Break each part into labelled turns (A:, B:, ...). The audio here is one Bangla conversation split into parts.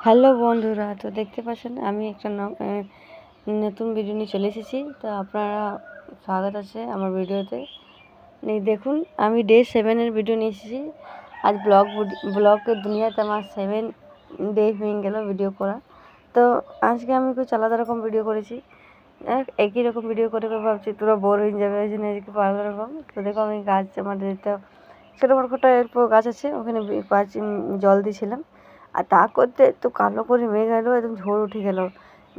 A: হ্যালো বন্ধুরা, তো দেখতে পাচ্ছেন আমি একটা নতুন ভিডিও নিয়ে চলে এসেছি। তো আপনারা স্বাগত আছে আমার ভিডিওতে। দেখুন, আমি ডে 7-এর ভিডিও নিয়ে এসেছি। আজ ব্লগের দুনিয়াতে আমার 7 ডে হয়ে গেল ভিডিও করা। তো আজকে আমি কিছু আলাদা রকম ভিডিও করেছি। একই রকম ভিডিও করে ভাবছি তোরা বোর হয়ে যাবে, ওই জন্য আজকে আলাদা রকম। তো দেখো, আমি গাছ আমাদের ছোটো এরপর গাছ আছে, ওখানে গাছ জল দিয়েছিলাম। আর তা করতে তো কালো করে মেঘ এলো, একদম ঝড় উঠে গেল।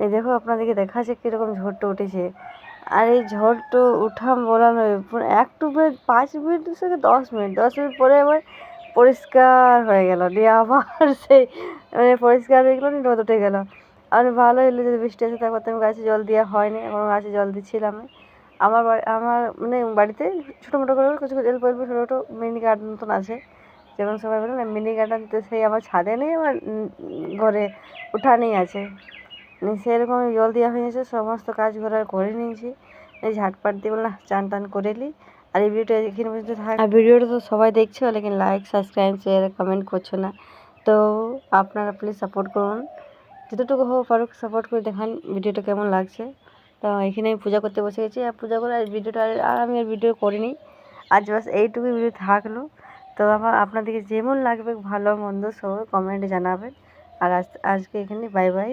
A: এই দেখো, আপনাদেরকে দেখাচ্ছে কীরকম ঝড়টা উঠেছে। আর এই ঝড়টা উঠাম বলা নয়, একটু 5 মিনিট থেকে 10 মিনিট পরে আবার পরিষ্কার হয়ে গেল, দিয়ে আবার সেই পরিষ্কার হয়ে গেলো, রোদ উঠে গেল। আর ভালো হলো যদি বৃষ্টি আসে, তারপর তো আমি গাছে জল দেওয়া হয়নি, এখন গাছে জল দিচ্ছিলাম। আমার বাড়িতে ছোটো মোটো করে কিছু অল্প অল্প ছোটো ছোটো মিনি গার্ডেন মতন আছে। যেমন সবাই বলে না মিনি গার্ডেন, তো সেই আমার ছাদে নেই, আমার ঘরে উঠানেই আছে। সেরকম জল দেওয়া হয়ে গেছে, সমস্ত কাজ ঘরে করে নিয়েছি। এই ঝাটপাট দিয়ে বললাম চান টান করে নিই। আর এই ভিডিওটা এখানে পর্যন্ত থাক। আর ভিডিওটা তো সবাই দেখছো, লেকিন লাইক সাবস্ক্রাইব শেয়ার কমেন্ট করছো না। তো আপনারা প্লিজ সাপোর্ট করুন, যতটুকু হোক পারুক সাপোর্ট করে দেখান ভিডিওটা কেমন লাগছে। তো এখানে আমি পূজা করতে বসে গেছি, আর পূজা করে আর ভিডিওটা আর আমি আর ভিডিও করিনি। আজ বাস এইটুকুই ভিডিও থাকলো। তো আপনাদেরকে যেমন লাগবে ভালো মন্দ সব কমেন্টে জানাবেন। আর আজকে এখানে বাই বাই।